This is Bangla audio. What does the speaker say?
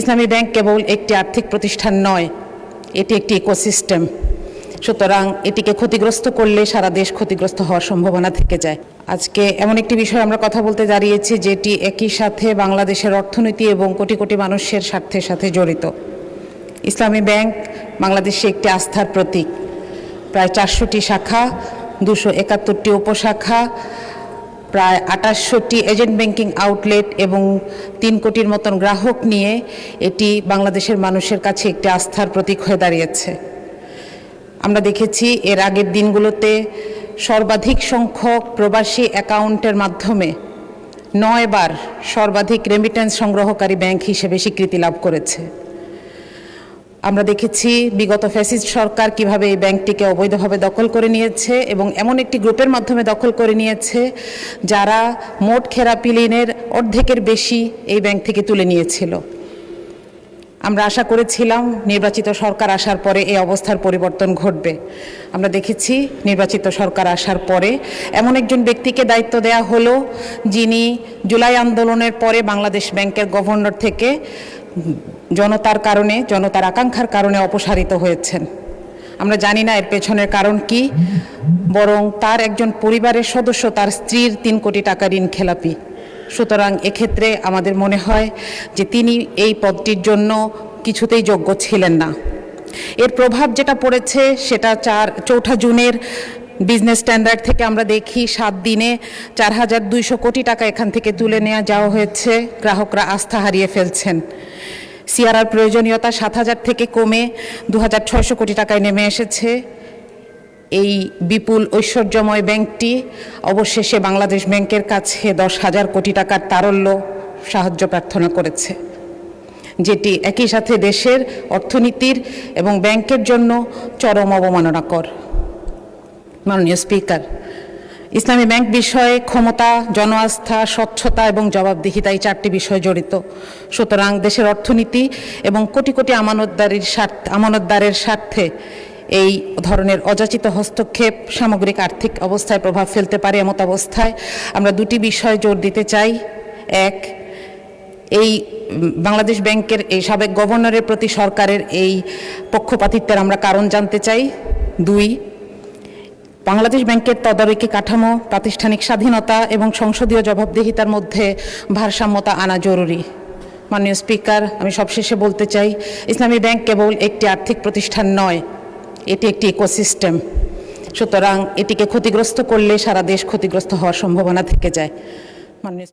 ইসলামী ব্যাংক কেবল একটি আর্থিক প্রতিষ্ঠান নয়, এটি একটি ইকোসিস্টেম। সুতরাং এটিকে ক্ষতিগ্রস্ত করলে সারা দেশ ক্ষতিগ্রস্ত হওয়ার সম্ভাবনা থেকে যায়। আজকে এমন একটি বিষয় আমরা কথা বলতে দাঁড়িয়েছি যেটি একই সাথে বাংলাদেশের অর্থনীতি এবং কোটি কোটি মানুষের স্বার্থের সাথে জড়িত। ইসলামী ব্যাংক বাংলাদেশে একটি আস্থার প্রতীক। প্রায় 400টি শাখা, 271টি উপশাখা, প্রায় 2800টি এজেন্ট ব্যাংকিং আউটলেট এবং 3 কোটির মতন গ্রাহক নিয়ে এটি বাংলাদেশের মানুষের কাছে একটি আস্থার প্রতীক হয়ে দাঁড়িয়েছে। আমরা দেখেছি এর আগের দিনগুলোতে সর্বাধিক সংখ্যক প্রবাসী অ্যাকাউন্টের মাধ্যমে 9 বার সর্বাধিক রেমিটেন্স সংগ্রহকারী ব্যাংক হিসেবে স্বীকৃতি লাভ করেছে। আমরা দেখেছি বিগত ফ্যাসিস্ট সরকার কিভাবে এই ব্যাংকটিকে অবৈধভাবে দখল করে নিয়েছে এবং এমন একটি গ্রুপের মাধ্যমে দখল করে নিয়েছে যারা মোট খেলাপি ঋণের অর্ধেকের বেশি এই ব্যাংক থেকে তুলে নিয়েছিল। আমরা আশা করেছিলাম নির্বাচিত সরকার আসার পরে এই অবস্থার পরিবর্তন ঘটবে। আমরা দেখেছি নির্বাচিত সরকার আসার পরে এমন একজন ব্যক্তিকে দায়িত্ব দেওয়া হলো যিনি জুলাই আন্দোলনের পরে বাংলাদেশ ব্যাংকের গভর্নর থেকে জনতার আকাঙ্ক্ষার কারণে অপসারিত হয়েছেন। আমরা জানি না এর পেছনের কারণ কি, বরং তার একজন পরিবারের সদস্য, তার স্ত্রীর 3 কোটি টাকা ঋণ খেলাপি। সুতরাং এক্ষেত্রে আমাদের মনে হয় যে তিনি এই পদটির জন্য কিছুতেই যোগ্য ছিলেন না। এর প্রভাব যেটা পড়েছে সেটা 4 জুনের বিজনেস স্ট্যান্ডার্ড থেকে আমরা দেখি 7 দিনে 4200 কোটি টাকা এখান থেকে তুলে নেওয়া যাওয়া হয়েছে। গ্রাহকরা আস্থা হারিয়ে ফেলছেন। সিআরআর প্রয়োজনীয়তা 7000 থেকে কমে 2600 কোটি টাকায় নেমে এসেছে। এই বিপুল ঐশ্বর্যময় ব্যাংকটি অবশেষে বাংলাদেশ ব্যাংকের কাছে 10,000 কোটি টাকার তারল্য সাহায্য প্রার্থনা করেছে, যেটি একই সাথে দেশের অর্থনীতির এবং ব্যাংকের জন্য চরম অবমাননাকর। মাননীয় স্পিকার, ইসলামী ব্যাংক বিষয়ে ক্ষমতা, জনআস্থা, স্বচ্ছতা এবং জবাবদিহিতা এই 4টি বিষয় জড়িত। সুতরাং দেশের অর্থনীতি এবং কোটি কোটি আমানতদারের স্বার্থে এই ধরনের অযাচিত হস্তক্ষেপ সামগ্রিক আর্থিক অবস্থায় প্রভাব ফেলতে পারে। এমত অবস্থায় আমরা 2টি বিষয় জোর দিতে চাই। এক, এই বাংলাদেশ ব্যাংকের এই সাবেক গভর্নরের প্রতি সরকারের এই পক্ষপাতিত্বের আমরা কারণ জানতে চাই। 2, বাংলাদেশ ব্যাংকের তদারকি কাঠামো, প্রাতিষ্ঠানিক স্বাধীনতা এবং সংসদীয় জবাবদিহিতার মধ্যে ভারসাম্যতা আনা জরুরি। মাননীয় স্পিকার, আমি সবশেষে বলতে চাই, ইসলামী ব্যাংক কেবল একটি আর্থিক প্রতিষ্ঠান নয়, এটি একটি ইকোসিস্টেম। সুতরাং এটিকে ক্ষতিগ্রস্ত করলে সারা দেশ ক্ষতিগ্রস্ত হওয়ার সম্ভাবনা থেকে যায়। মাননীয়